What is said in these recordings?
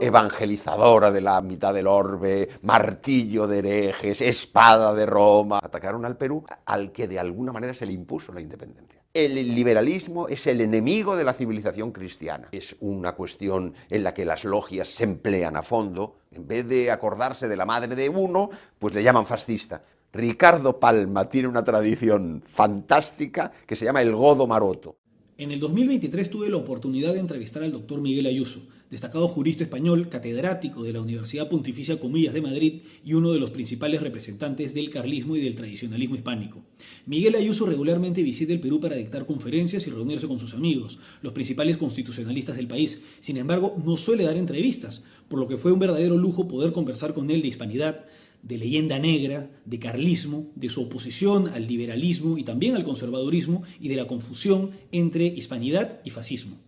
evangelizadora de la mitad del orbe, martillo de herejes, espada de Roma. Atacaron al Perú, al que de alguna manera se le impuso la independencia. El liberalismo es el enemigo de la civilización cristiana. Es una cuestión en la que las logias se emplean a fondo. En vez de acordarse de la madre de uno, pues le llaman fascista. Ricardo Palma tiene una tradición fantástica que se llama el godo maroto. En el 2023 tuve la oportunidad de entrevistar al doctor Miguel Ayuso, destacado jurista español, catedrático de la Universidad Pontificia Comillas de Madrid y uno de los principales representantes del carlismo y del tradicionalismo hispánico. Miguel Ayuso regularmente visita el Perú para dictar conferencias y reunirse con sus amigos, los principales constitucionalistas del país. Sin embargo, no suele dar entrevistas, por lo que fue un verdadero lujo poder conversar con él de hispanidad, de leyenda negra, de carlismo, de su oposición al liberalismo y también al conservadurismo y de la confusión entre hispanidad y fascismo.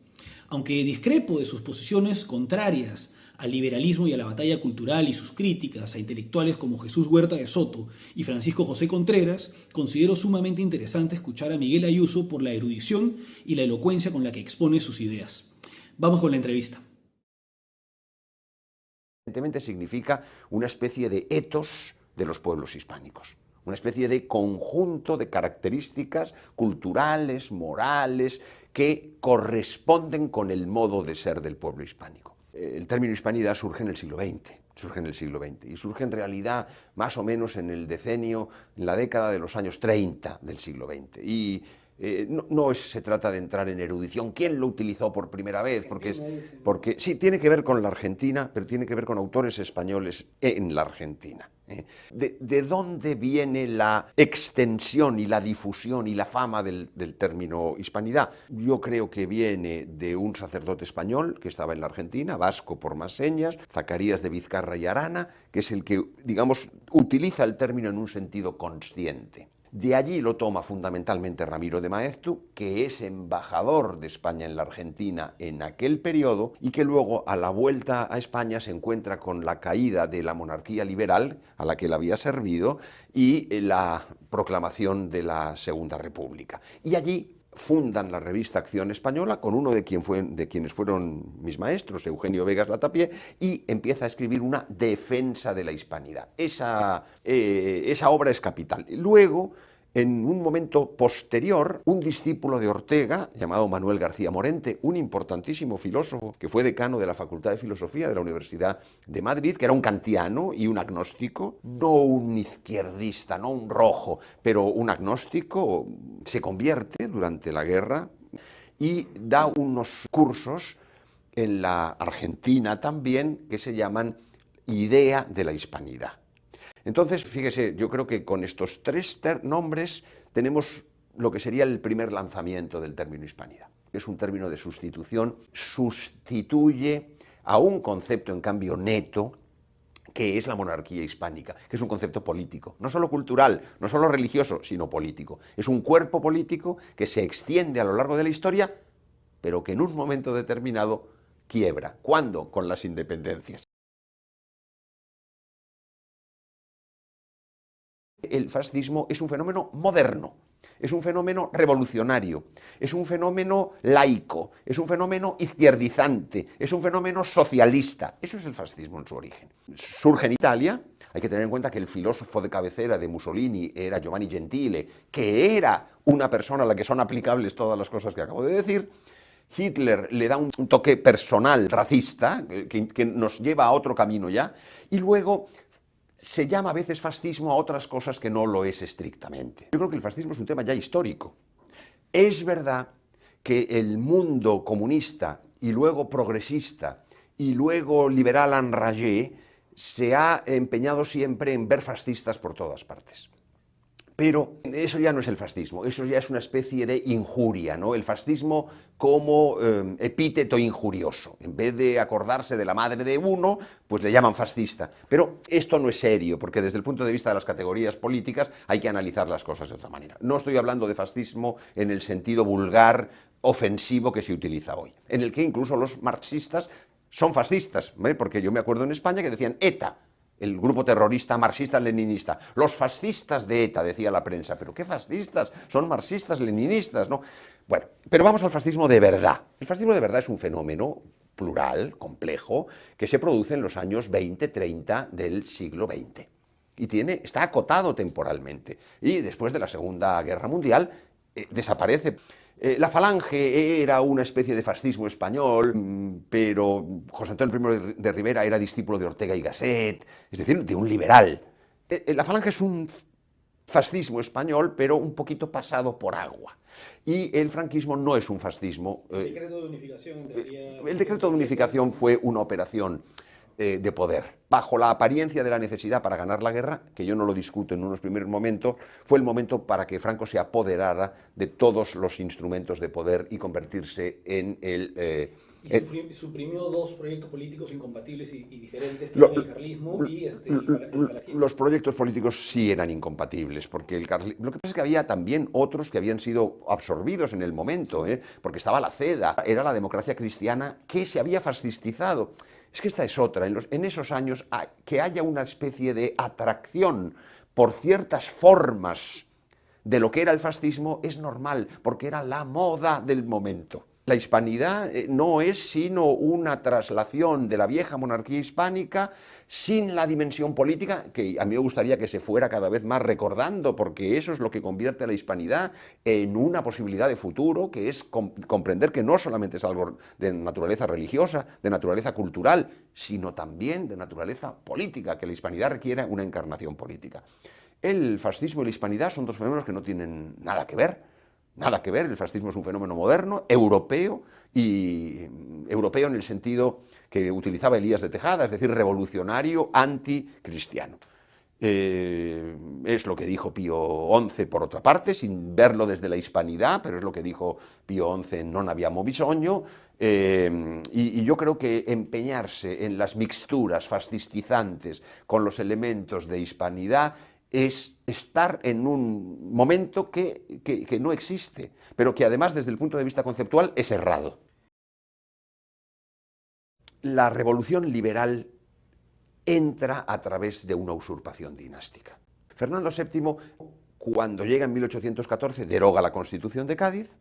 Aunque discrepo de sus posiciones contrarias al liberalismo y a la batalla cultural y sus críticas a intelectuales como Jesús Huerta de Soto y Francisco José Contreras, considero sumamente interesante escuchar a Miguel Ayuso por la erudición y la elocuencia con la que expone sus ideas. Vamos con la entrevista. Evidentemente significa una especie de etos de los pueblos hispánicos, una especie de conjunto de características culturales, morales, que corresponden con el modo de ser del pueblo hispánico. El término hispanidad surge en el siglo XX, y surge en realidad más o menos en el decenio, en la década de los años 30 del siglo XX. Y no se trata de entrar en erudición. ¿Quién lo utilizó por primera vez? Porque sí, tiene que ver con la Argentina, pero tiene que ver con autores españoles en la Argentina. ¿De dónde viene la extensión y la difusión y la fama del término hispanidad? Yo creo que viene de un sacerdote español que estaba en la Argentina, vasco por más señas, Zacarías de Vizcarra y Arana, que es el que, digamos, utiliza el término en un sentido consciente. De allí lo toma fundamentalmente Ramiro de Maeztu, que es embajador de España en la Argentina en aquel periodo y que luego a la vuelta a España se encuentra con la caída de la monarquía liberal a la que él había servido y la proclamación de la Segunda República. Y allí fundan la revista Acción Española con uno de quienes fueron mis maestros, Eugenio Vegas Latapié, y empieza a escribir una defensa de la hispanidad. Esa obra es capital. Luego, en un momento posterior, un discípulo de Ortega, llamado Manuel García Morente, un importantísimo filósofo que fue decano de la Facultad de Filosofía de la Universidad de Madrid, que era un kantiano y un agnóstico, no un izquierdista, no un rojo, pero un agnóstico, se convierte durante la guerra y da unos cursos en la Argentina también que se llaman Idea de la Hispanidad. Entonces, fíjese, yo creo que con estos tres nombres tenemos lo que sería el primer lanzamiento del término hispanidad. Es un término de sustitución, sustituye a un concepto, en cambio, neto, que es la monarquía hispánica, que es un concepto político, no solo cultural, no solo religioso, sino político. Es un cuerpo político que se extiende a lo largo de la historia, pero que en un momento determinado quiebra. ¿Cuándo? Con las independencias. El fascismo es un fenómeno moderno, es un fenómeno revolucionario, es un fenómeno laico, es un fenómeno izquierdizante, es un fenómeno socialista. Eso es el fascismo en su origen. Surge en Italia. Hay que tener en cuenta que el filósofo de cabecera de Mussolini era Giovanni Gentile, que era una persona a la que son aplicables todas las cosas que acabo de decir. Hitler le da un toque personal, racista, que nos lleva a otro camino ya, y luego se llama a veces fascismo a otras cosas que no lo es estrictamente. Yo creo que el fascismo es un tema ya histórico. Es verdad que el mundo comunista y luego progresista y luego liberal enragé se ha empeñado siempre en ver fascistas por todas partes. Pero eso ya no es el fascismo, eso ya es una especie de injuria, ¿no? El fascismo como epíteto injurioso. En vez de acordarse de la madre de uno, pues le llaman fascista. Pero esto no es serio, porque desde el punto de vista de las categorías políticas hay que analizar las cosas de otra manera. No estoy hablando de fascismo en el sentido vulgar, ofensivo que se utiliza hoy, en el que incluso los marxistas son fascistas, ¿eh? Porque yo me acuerdo en España que decían ETA, el grupo terrorista marxista-leninista. Los fascistas de ETA, decía la prensa. ¿Pero qué fascistas? Son marxistas-leninistas, ¿no? Bueno, pero vamos al fascismo de verdad. El fascismo de verdad es un fenómeno plural, complejo, que se produce en los años 20-30 del siglo XX. Y está acotado temporalmente. Y después de la Segunda Guerra Mundial desaparece. La Falange era una especie de fascismo español, pero José Antonio I de Rivera era discípulo de Ortega y Gasset, es decir, de un liberal. La Falange es un fascismo español, pero un poquito pasado por agua. Y el franquismo no es un fascismo. El decreto de unificación entraría... El decreto de unificación fue una operación de poder, bajo la apariencia de la necesidad para ganar la guerra, que yo no lo discuto en unos primeros momentos, fue el momento para que Franco se apoderara de todos los instrumentos de poder y convertirse en el... suprimió dos proyectos políticos incompatibles y diferentes, que eran el carlismo y el falangismo. Los proyectos políticos sí eran incompatibles, porque lo que pasa es que había también otros que habían sido absorbidos en el momento, porque estaba la CEDA, era la democracia cristiana que se había fascistizado. Es que esta es otra, en esos años que haya una especie de atracción por ciertas formas de lo que era el fascismo es normal, porque era la moda del momento. La hispanidad no es sino una traslación de la vieja monarquía hispánica sin la dimensión política, que a mí me gustaría que se fuera cada vez más recordando, porque eso es lo que convierte a la hispanidad en una posibilidad de futuro, que es comprender que no solamente es algo de naturaleza religiosa, de naturaleza cultural, sino también de naturaleza política, que la hispanidad requiera una encarnación política. El fascismo y la hispanidad son dos fenómenos que no tienen nada que ver. Nada que ver, el fascismo es un fenómeno moderno, europeo, y europeo en el sentido que utilizaba Elías de Tejada, es decir, revolucionario, anticristiano. Es lo que dijo Pío XI por otra parte, sin verlo desde la hispanidad, pero es lo que dijo Pío XI en Non abbiamo bisogno, y yo creo que empeñarse en las mixturas fascistizantes con los elementos de hispanidad es estar en un momento que no existe, pero que además desde el punto de vista conceptual es errado. La revolución liberal entra a través de una usurpación dinástica. Fernando VII, cuando llega en 1814, deroga la Constitución de Cádiz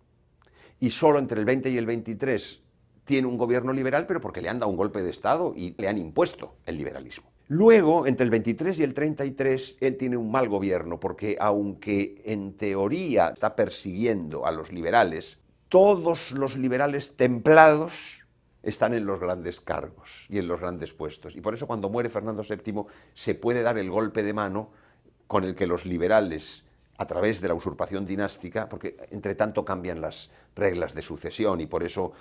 y solo entre el 20 y el 23 tiene un gobierno liberal, pero porque le han dado un golpe de Estado y le han impuesto el liberalismo. Luego, entre el 23 y el 33, él tiene un mal gobierno, porque aunque en teoría está persiguiendo a los liberales, todos los liberales templados están en los grandes cargos y en los grandes puestos. Y por eso cuando muere Fernando VII se puede dar el golpe de mano con el que los liberales, a través de la usurpación dinástica, porque entre tanto cambian las reglas de sucesión y por eso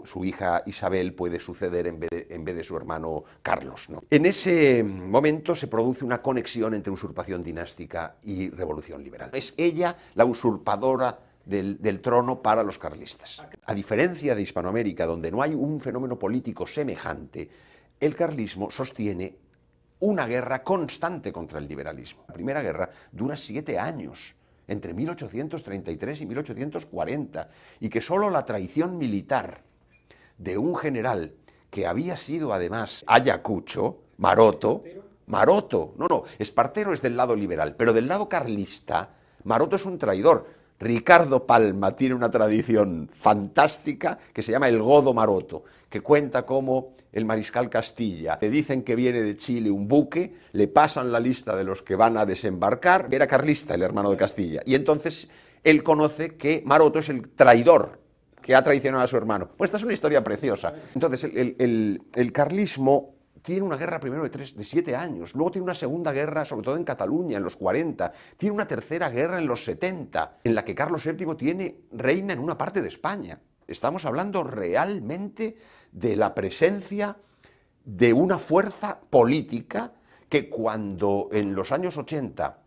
su hija Isabel puede suceder en vez de su hermano Carlos, ¿no? En ese momento se produce una conexión entre usurpación dinástica y revolución liberal. Es ella la usurpadora del trono para los carlistas. A diferencia de Hispanoamérica, donde no hay un fenómeno político semejante, el carlismo sostiene una guerra constante contra el liberalismo. La primera guerra dura 7 años, entre 1833 y 1840, y que solo la traición militar de un general que había sido además Ayacucho, Maroto, Espartero es del lado liberal, pero del lado carlista, Maroto es un traidor. Ricardo Palma tiene una tradición fantástica que se llama el Godo Maroto, que cuenta cómo el mariscal Castilla le dicen que viene de Chile un buque, le pasan la lista de los que van a desembarcar, era carlista el hermano de Castilla, y entonces él conoce que Maroto es el traidor que ha traicionado a su hermano. Pues esta es una historia preciosa. Entonces el carlismo tiene una guerra primero de 7 años, luego tiene una segunda guerra, sobre todo en Cataluña, en los 40, tiene una tercera guerra en los 70, en la que Carlos VII reina en una parte de España. Estamos hablando realmente de la presencia de una fuerza política que cuando en los años 80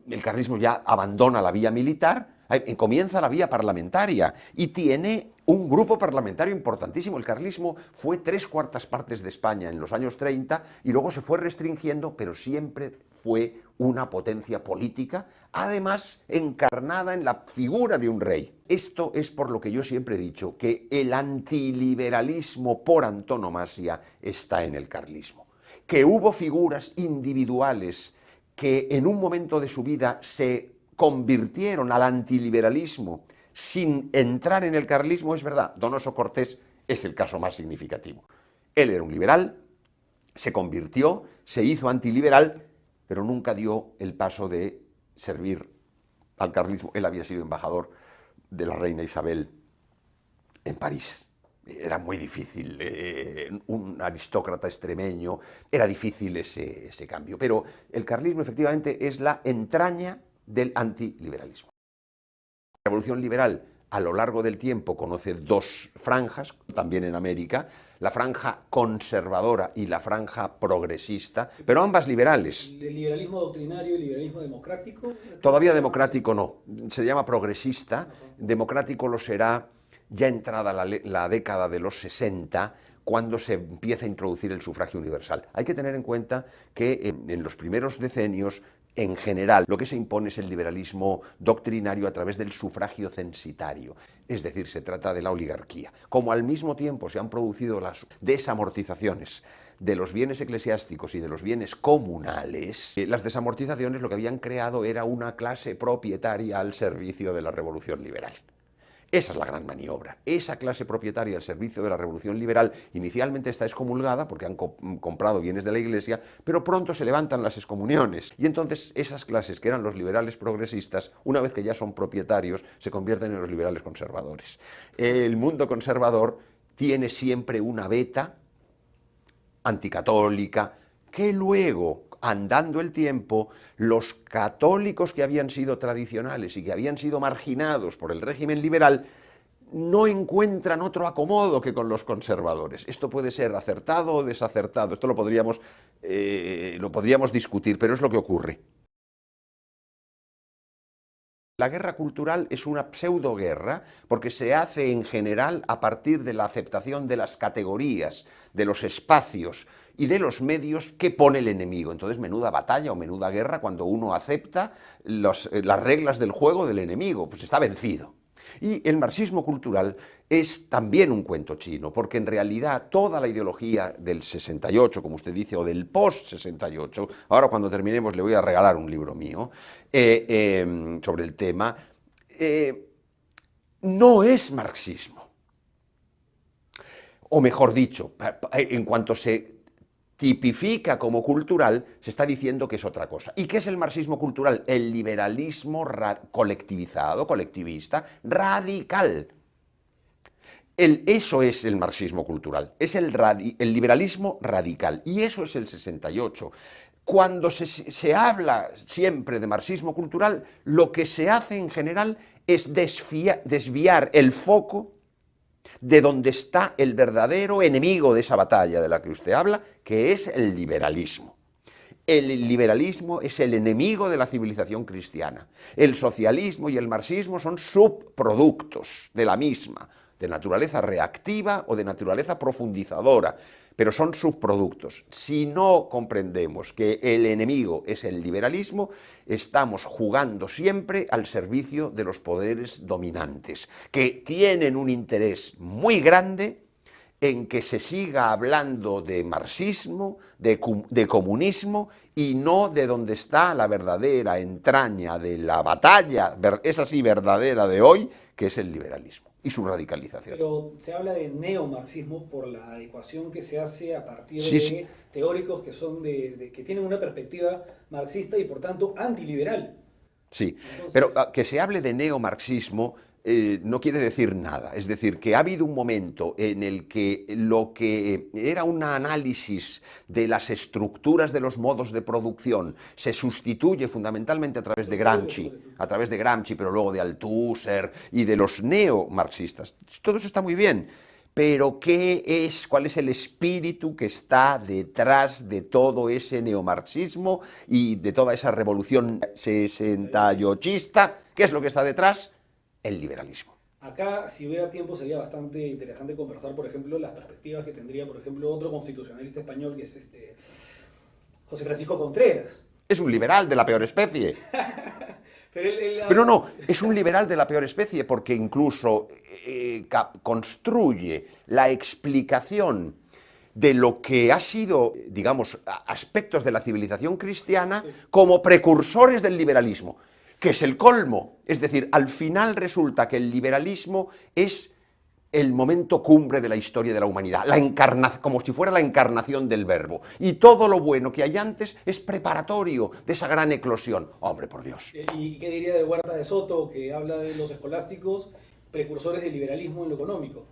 el carlismo ya abandona la vía militar, comienza la vía parlamentaria y tiene un grupo parlamentario importantísimo. El carlismo fue 3/4 partes de España en los años 30 y luego se fue restringiendo, pero siempre fue una potencia política, además encarnada en la figura de un rey. Esto es por lo que yo siempre he dicho que el antiliberalismo por antonomasia está en el carlismo. Que hubo figuras individuales que en un momento de su vida se convirtieron al antiliberalismo sin entrar en el carlismo, es verdad. Donoso Cortés es el caso más significativo. Él era un liberal, se convirtió, se hizo antiliberal, pero nunca dio el paso de servir al carlismo. Él había sido embajador de la reina Isabel en París. Era muy difícil, un aristócrata extremeño, era difícil ese cambio. Pero el carlismo efectivamente es la entraña del antiliberalismo. La revolución liberal a lo largo del tiempo conoce dos franjas, también en América, la franja conservadora y la franja progresista, pero ambas liberales. ¿El liberalismo doctrinario y el liberalismo democrático? Todavía democrático no, se llama progresista, democrático lo será ya entrada la década de los 60, cuando se empieza a introducir el sufragio universal. Hay que tener en cuenta que en los primeros decenios, en general, lo que se impone es el liberalismo doctrinario a través del sufragio censitario. Es decir, se trata de la oligarquía. Como al mismo tiempo se han producido las desamortizaciones de los bienes eclesiásticos y de los bienes comunales, las desamortizaciones lo que habían creado era una clase propietaria al servicio de la revolución liberal. Esa es la gran maniobra. Esa clase propietaria al servicio de la revolución liberal inicialmente está excomulgada porque han comprado bienes de la Iglesia, pero pronto se levantan las excomuniones. Y entonces esas clases que eran los liberales progresistas, una vez que ya son propietarios, se convierten en los liberales conservadores. El mundo conservador tiene siempre una veta anticatólica que luego, andando el tiempo, los católicos que habían sido tradicionales y que habían sido marginados por el régimen liberal no encuentran otro acomodo que con los conservadores. Esto puede ser acertado o desacertado, esto lo podríamos discutir, pero es lo que ocurre. La guerra cultural es una pseudoguerra porque se hace en general a partir de la aceptación de las categorías, de los espacios y de los medios que pone el enemigo. Entonces, menuda batalla o menuda guerra cuando uno acepta las reglas del juego del enemigo, pues está vencido. Y el marxismo cultural es también un cuento chino, porque en realidad toda la ideología del 68, como usted dice, o del post-68, ahora cuando terminemos le voy a regalar un libro mío sobre el tema, no es marxismo. O mejor dicho, en cuanto se tipifica como cultural, se está diciendo que es otra cosa. ¿Y qué es el marxismo cultural? El liberalismo colectivizado, colectivista, radical. Eso es el marxismo cultural, es el liberalismo radical, y eso es el 68. Cuando se habla siempre de marxismo cultural, lo que se hace en general es desviar el foco de donde está el verdadero enemigo de esa batalla de la que usted habla, que es el liberalismo. El liberalismo es el enemigo de la civilización cristiana. El socialismo y el marxismo son subproductos de la misma, de naturaleza reactiva o de naturaleza profundizadora, pero son subproductos. Si no comprendemos que el enemigo es el liberalismo, estamos jugando siempre al servicio de los poderes dominantes, que tienen un interés muy grande en que se siga hablando de marxismo, de comunismo, y no de donde está la verdadera entraña de la batalla, esa sí verdadera de hoy, que es el liberalismo y su radicalización. Pero se habla de neomarxismo por la adecuación que se hace a partir Sí, de sí. teóricos que son que tienen una perspectiva marxista y por tanto antiliberal. Sí, Entonces, pero que se hable de neomarxismo no quiere decir nada. Es decir, que ha habido un momento en el que lo que era un análisis de las estructuras de los modos de producción se sustituye fundamentalmente a través de Gramsci, pero luego de Althusser y de los neomarxistas. Todo eso está muy bien. Pero ¿cuál es el espíritu que está detrás de todo ese neomarxismo y de toda esa revolución 68ista? ¿Qué es lo que está detrás? El liberalismo. acá, si hubiera tiempo, sería bastante interesante conversar, por ejemplo, las perspectivas que tendría, por ejemplo, otro constitucionalista español que es José Francisco Contreras. Es un liberal de la peor especie. Pero no, es un liberal de la peor especie porque incluso construye la explicación de lo que ha sido, digamos, aspectos de la civilización cristiana como precursores del liberalismo, que es el colmo. Es decir, al final resulta que el liberalismo es el momento cumbre de la historia de la humanidad, como si fuera la encarnación del verbo. Y todo lo bueno que hay antes es preparatorio de esa gran eclosión. Hombre, por Dios. ¿Y qué diría de Huerta de Soto, que habla de los escolásticos precursores del liberalismo en lo económico?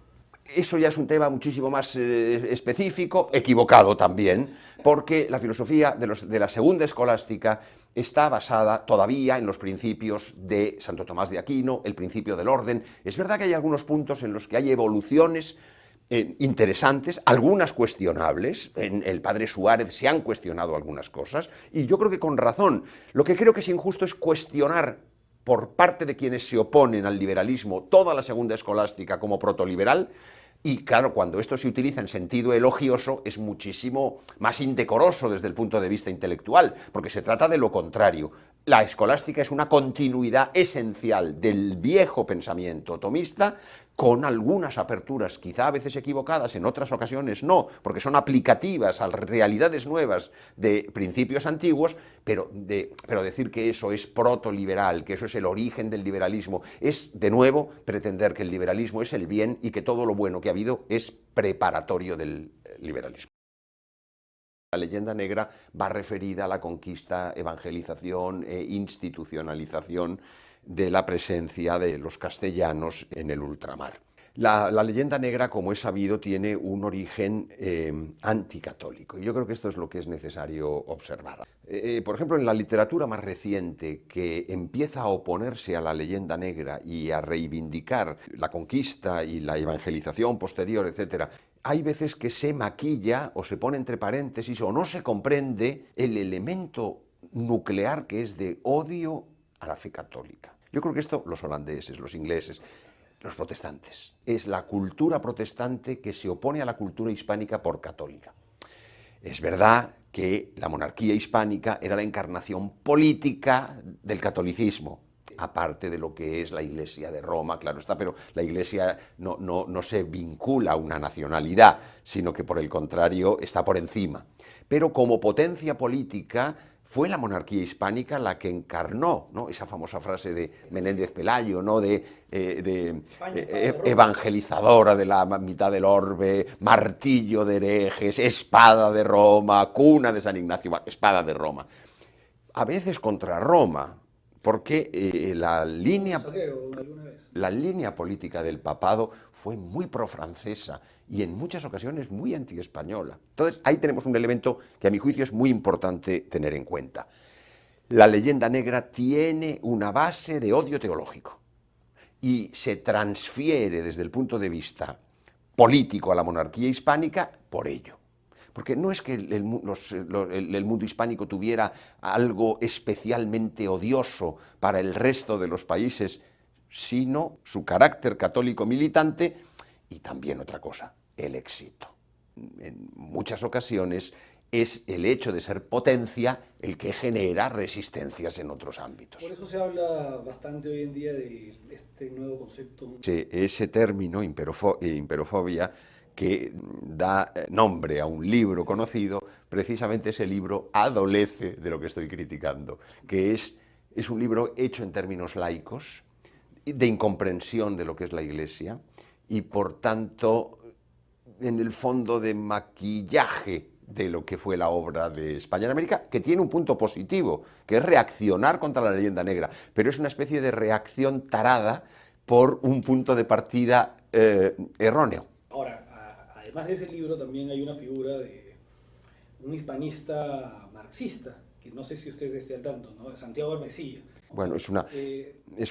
Eso ya es un tema muchísimo más específico, equivocado también, porque la filosofía de la segunda escolástica está basada todavía en los principios de Santo Tomás de Aquino, el principio del orden. Es verdad que hay algunos puntos en los que hay evoluciones interesantes, algunas cuestionables. En el padre Suárez se han cuestionado algunas cosas, y yo creo que con razón. Lo que creo que es injusto es cuestionar por parte de quienes se oponen al liberalismo toda la segunda escolástica como protoliberal. Y claro, cuando esto se utiliza en sentido elogioso, es muchísimo más indecoroso desde el punto de vista intelectual, porque se trata de lo contrario. La escolástica es una continuidad esencial del viejo pensamiento tomista, con algunas aperturas, quizá a veces equivocadas, en otras ocasiones no, porque son aplicativas a realidades nuevas de principios antiguos, pero decir que eso es protoliberal, que eso es el origen del liberalismo, es, de nuevo, pretender que el liberalismo es el bien y que todo lo bueno que ha habido es preparatorio del liberalismo. La leyenda negra va referida a la conquista, evangelización e institucionalización de la presencia de los castellanos en el ultramar. La leyenda negra, como es sabido, tiene un origen anticatólico, y yo creo que esto es lo que es necesario observar. Por ejemplo, en la literatura más reciente, que empieza a oponerse a la leyenda negra y a reivindicar la conquista y la evangelización posterior, etc., hay veces que se maquilla o se pone entre paréntesis o no se comprende el elemento nuclear que es de odio a la fe católica. Yo creo que esto, los holandeses, los ingleses, los protestantes, es la cultura protestante que se opone a la cultura hispánica por católica. Es verdad que la monarquía hispánica era la encarnación política del catolicismo, aparte de lo que es la Iglesia de Roma, claro está, pero la Iglesia no se vincula a una nacionalidad, sino que por el contrario está por encima. Pero como potencia política fue la monarquía hispánica la que encarnó, ¿no?, esa famosa frase de Menéndez Pelayo, ¿no?, evangelizadora de la mitad del orbe, martillo de herejes, espada de Roma, cuna de San Ignacio, espada de Roma. A veces contra Roma, porque la línea política del papado fue muy profrancesa y en muchas ocasiones muy antiespañola. Entonces, ahí tenemos un elemento que a mi juicio es muy importante tener en cuenta. La leyenda negra tiene una base de odio teológico y se transfiere desde el punto de vista político a la monarquía hispánica por ello. Porque no es que el mundo hispánico tuviera algo especialmente odioso para el resto de los países, sino su carácter católico militante y también otra cosa, el éxito. En muchas ocasiones es el hecho de ser potencia el que genera resistencias en otros ámbitos. Por eso se habla bastante hoy en día de este nuevo concepto. Sí, ese término, imperofobia, que da nombre a un libro conocido, precisamente ese libro adolece de lo que estoy criticando, que es un libro hecho en términos laicos, de incomprensión de lo que es la Iglesia, y por tanto, en el fondo, de maquillaje de lo que fue la obra de España en América, que tiene un punto positivo, que es reaccionar contra la leyenda negra, pero es una especie de reacción tarada por un punto de partida erróneo. Ahora, además de ese libro, también hay una figura de un hispanista marxista, que no sé si usted esté al tanto, ¿no? Santiago Armesilla. Bueno, es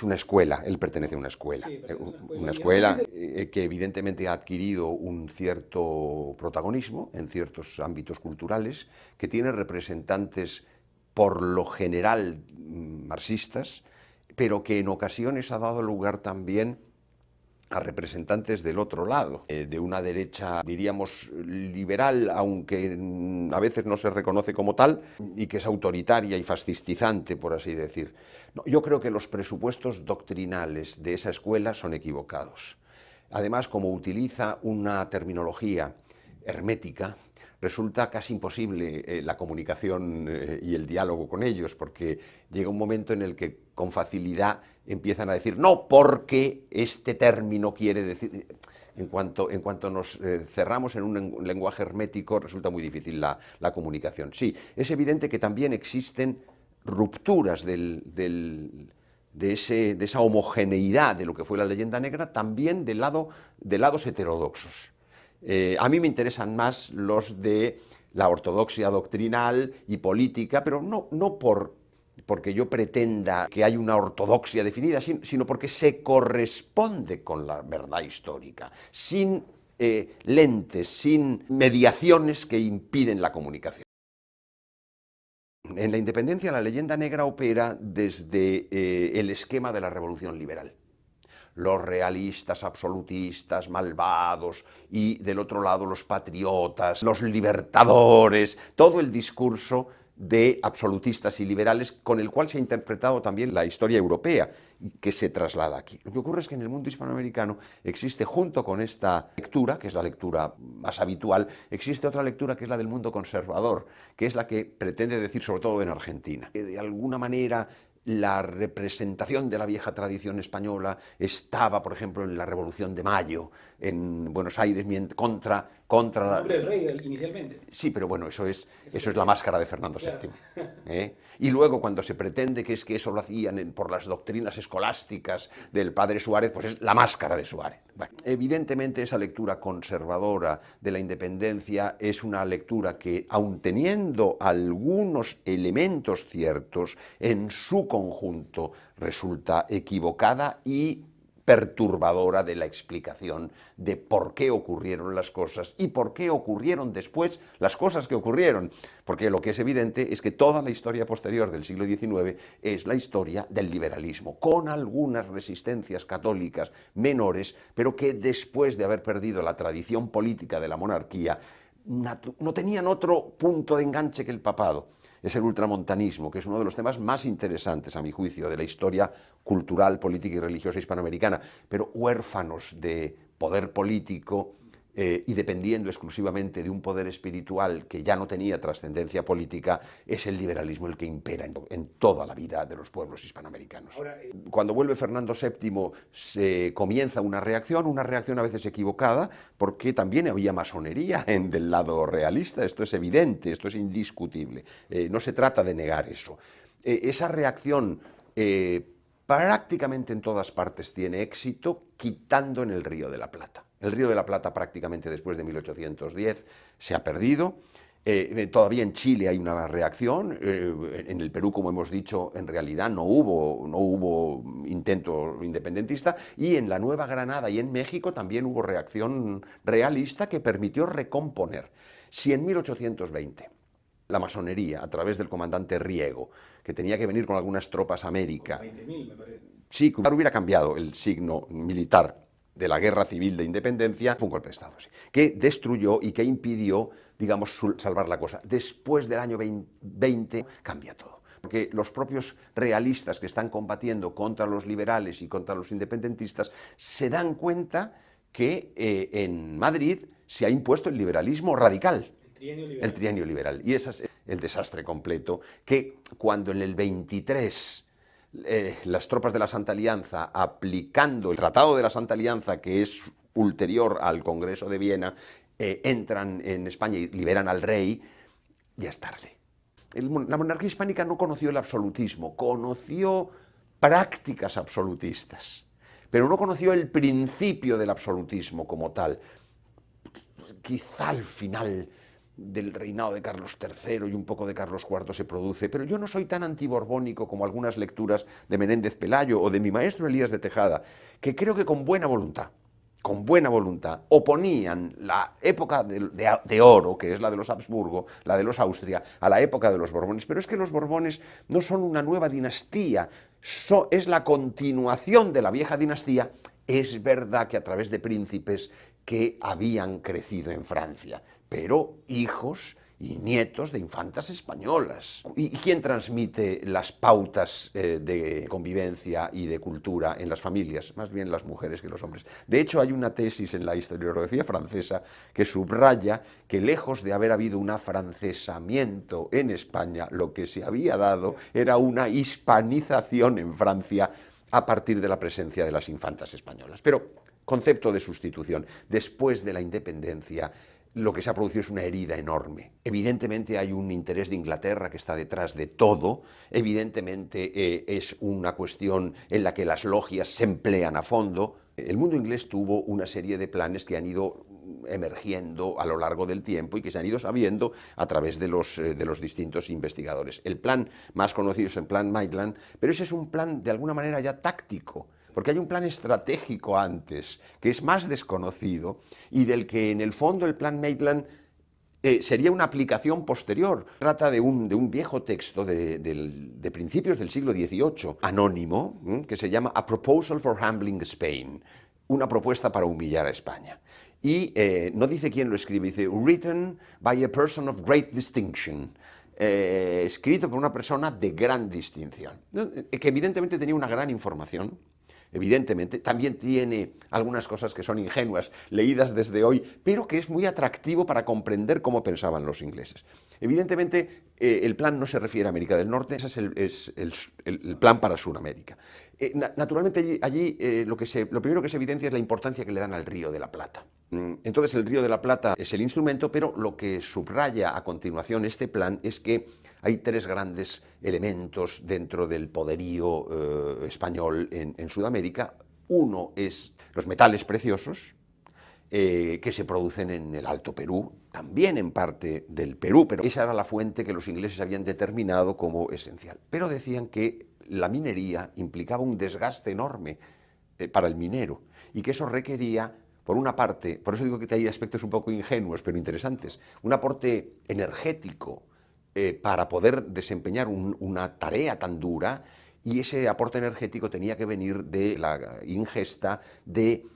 una escuela, él pertenece a una escuela, sí, una escuela que evidentemente ha adquirido un cierto protagonismo en ciertos ámbitos culturales, que tiene representantes por lo general marxistas, pero que en ocasiones ha dado lugar también a representantes del otro lado, de una derecha, diríamos, liberal, aunque a veces no se reconoce como tal, y que es autoritaria y fascistizante, por así decir. No, yo creo que los presupuestos doctrinales de esa escuela son equivocados. Además, como utiliza una terminología hermética, resulta casi imposible la comunicación y el diálogo con ellos, porque llega un momento en el que con facilidad empiezan a decir no, porque este término quiere decir... En cuanto nos cerramos en un lenguaje hermético, resulta muy difícil la comunicación. Sí, es evidente que también existen rupturas de esa homogeneidad de lo que fue la leyenda negra, también de lados heterodoxos. A mí me interesan más los de la ortodoxia doctrinal y política, pero no porque yo pretenda que hay una ortodoxia definida, sino porque se corresponde con la verdad histórica, sin lentes, sin mediaciones que impiden la comunicación. En la independencia la leyenda negra opera desde el esquema de la revolución liberal. Los realistas, absolutistas, malvados, y del otro lado los patriotas, los libertadores, todo el discurso de absolutistas y liberales con el cual se ha interpretado también la historia europea, que se traslada aquí. Lo que ocurre es que en el mundo hispanoamericano existe, junto con esta lectura, que es la lectura más habitual, existe otra lectura que es la del mundo conservador, que es la que pretende decir, sobre todo en Argentina, que de alguna manera la representación de la vieja tradición española estaba, por ejemplo, en la Revolución de Mayo, en Buenos Aires, contra el nombre del rey inicialmente. Sí, pero bueno, eso es la máscara de Fernando VII. Y luego, cuando se pretende que eso lo hacían por las doctrinas escolásticas del padre Suárez, pues es la máscara de Suárez. Bueno, evidentemente esa lectura conservadora de la independencia es una lectura que, aun teniendo algunos elementos ciertos, en su conjunto resulta equivocada y perturbadora de la explicación de por qué ocurrieron las cosas y por qué ocurrieron después las cosas que ocurrieron. Porque lo que es evidente es que toda la historia posterior del siglo XIX es la historia del liberalismo, con algunas resistencias católicas menores, pero que después de haber perdido la tradición política de la monarquía, no tenían otro punto de enganche que el papado. Es el ultramontanismo, que es uno de los temas más interesantes, a mi juicio, de la historia cultural, política y religiosa hispanoamericana, pero huérfanos de poder político y dependiendo exclusivamente de un poder espiritual que ya no tenía trascendencia política, es el liberalismo el que impera en toda la vida de los pueblos hispanoamericanos. Cuando vuelve Fernando VII se comienza una reacción a veces equivocada, porque también había masonería del lado realista, esto es evidente, esto es indiscutible, no se trata de negar eso. Esa reacción prácticamente en todas partes tiene éxito, quitando en el Río de la Plata. El Río de la Plata prácticamente después de 1810 se ha perdido. Todavía en Chile hay una reacción, en el Perú, como hemos dicho, en realidad no hubo intento independentista, y en la Nueva Granada y en México también hubo reacción realista que permitió recomponer. Si en 1820 la masonería, a través del comandante Riego, que tenía que venir con algunas tropas a América, 20.000, me parece. Sí, hubiera cambiado el signo militar de la guerra civil de independencia, fue un golpe de Estado, sí, que destruyó y que impidió, digamos, salvar la cosa. Después del año 20 cambia todo, porque los propios realistas que están combatiendo contra los liberales y contra los independentistas se dan cuenta que en Madrid se ha impuesto el liberalismo radical. El trienio liberal. Y ese es el desastre completo, que cuando en el 23 las tropas de la Santa Alianza, aplicando el Tratado de la Santa Alianza, que es ulterior al Congreso de Viena, entran en España y liberan al rey, ya es tarde. La monarquía hispánica no conoció el absolutismo, conoció prácticas absolutistas, pero no conoció el principio del absolutismo como tal. Quizá al final del reinado de Carlos III y un poco de Carlos IV se produce, pero yo no soy tan antiborbónico como algunas lecturas de Menéndez Pelayo o de mi maestro Elías de Tejada, que creo que con buena voluntad, oponían la época de oro, que es la de los Habsburgo, la de los Austria, a la época de los Borbones. Pero es que los Borbones no son una nueva dinastía, es la continuación de la vieja dinastía. Es verdad que a través de príncipes que habían crecido en Francia, pero hijos y nietos de infantas españolas. ¿Y quién transmite las pautas de convivencia y de cultura en las familias? Más bien las mujeres que los hombres. De hecho, hay una tesis en la historiografía francesa que subraya que lejos de haber habido un afrancesamiento en España, lo que se había dado era una hispanización en Francia a partir de la presencia de las infantas españolas. Pero, concepto de sustitución, después de la independencia, lo que se ha producido es una herida enorme. Evidentemente hay un interés de Inglaterra que está detrás de todo, evidentemente es una cuestión en la que las logias se emplean a fondo. El mundo inglés tuvo una serie de planes que han ido emergiendo a lo largo del tiempo y que se han ido sabiendo a través de los distintos investigadores. El plan más conocido es el plan Maitland, pero ese es un plan de alguna manera ya táctico, porque hay un plan estratégico antes, que es más desconocido y del que en el fondo el plan Maitland sería una aplicación posterior. Trata de un viejo texto de principios del siglo XVIII, anónimo, que se llama A Proposal for Humbling Spain, una propuesta para humillar a España. Y no dice quién lo escribe, dice written by a person of great distinction, escrito por una persona de gran distinción, que evidentemente tenía una gran información. Evidentemente, también tiene algunas cosas que son ingenuas, leídas desde hoy, pero que es muy atractivo para comprender cómo pensaban los ingleses. Evidentemente, el plan no se refiere a América del Norte, ese es el plan para Sudamérica. Naturalmente, allí lo primero que se evidencia es la importancia que le dan al Río de la Plata. Entonces, el Río de la Plata es el instrumento, pero lo que subraya a continuación este plan es que hay tres grandes elementos dentro del poderío español en Sudamérica. Uno es los metales preciosos, que se producen en el Alto Perú, también en parte del Perú, pero esa era la fuente que los ingleses habían determinado como esencial. Pero decían que la minería implicaba un desgaste enorme para el minero y que eso requería, por una parte, por eso digo que hay aspectos un poco ingenuos pero interesantes, un aporte energético para poder desempeñar una tarea tan dura, y ese aporte energético tenía que venir de la ingesta de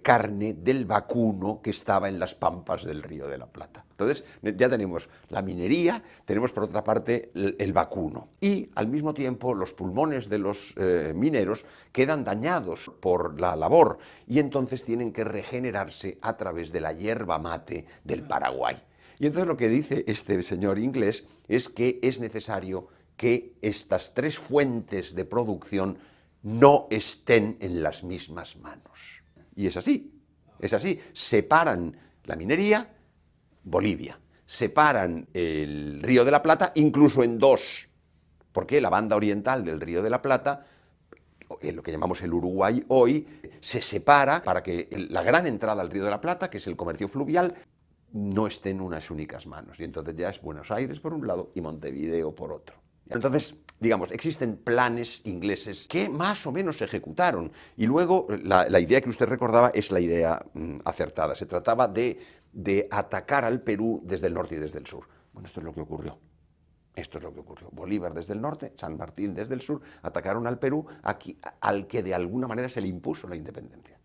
carne del vacuno que estaba en las pampas del Río de la Plata. Entonces ya tenemos la minería, tenemos por otra parte el vacuno, y al mismo tiempo los pulmones de los mineros quedan dañados por la labor y entonces tienen que regenerarse a través de la yerba mate del Paraguay. Y entonces lo que dice este señor inglés es que es necesario que estas tres fuentes de producción no estén en las mismas manos. Y es así. Separan la minería, Bolivia. Separan el Río de la Plata incluso en dos, porque la banda oriental del Río de la Plata, lo que llamamos el Uruguay hoy, se separa para que la gran entrada al Río de la Plata, que es el comercio fluvial, no esté en unas únicas manos. Y entonces ya es Buenos Aires por un lado y Montevideo por otro. Entonces, digamos, existen planes ingleses que más o menos se ejecutaron. Y luego la idea que usted recordaba es la idea acertada. Se trataba de atacar al Perú desde el norte y desde el sur. Bueno, esto es lo que ocurrió. Bolívar desde el norte, San Martín desde el sur, atacaron al Perú, al que de alguna manera se le impuso la independencia.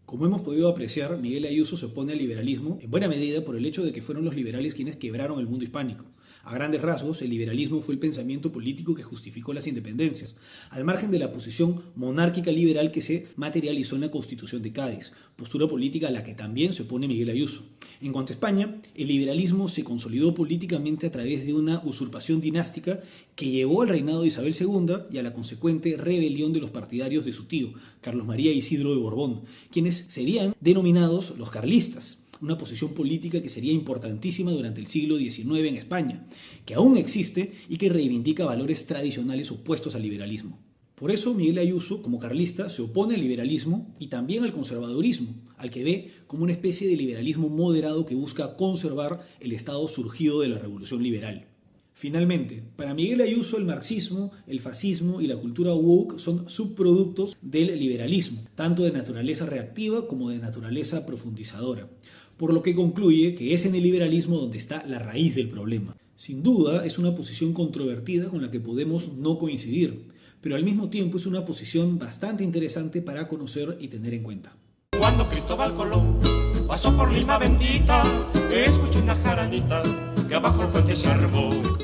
Como hemos podido apreciar, Miguel Ayuso se opone al liberalismo en buena medida por el hecho de que fueron los liberales quienes quebraron el mundo hispánico. A grandes rasgos, el liberalismo fue el pensamiento político que justificó las independencias, al margen de la posición monárquica liberal que se materializó en la Constitución de Cádiz, postura política a la que también se opone Miguel Ayuso. En cuanto a España, el liberalismo se consolidó políticamente a través de una usurpación dinástica que llevó al reinado de Isabel II y a la consecuente rebelión de los partidarios de su tío, Carlos María Isidro de Borbón, quienes serían denominados los carlistas. Una posición política que sería importantísima durante el siglo XIX en España, que aún existe y que reivindica valores tradicionales opuestos al liberalismo. Por eso Miguel Ayuso, como carlista, se opone al liberalismo y también al conservadurismo, al que ve como una especie de liberalismo moderado que busca conservar el estado surgido de la Revolución Liberal. Finalmente, para Miguel Ayuso el marxismo, el fascismo y la cultura woke son subproductos del liberalismo, tanto de naturaleza reactiva como de naturaleza profundizadora, por lo que concluye que es en el liberalismo donde está la raíz del problema. Sin duda es una posición controvertida con la que podemos no coincidir, pero al mismo tiempo es una posición bastante interesante para conocer y tener en cuenta. Cuando Cristóbal Colón pasó por Lima bendita, escuché una jaranita que abajo el puente se armó.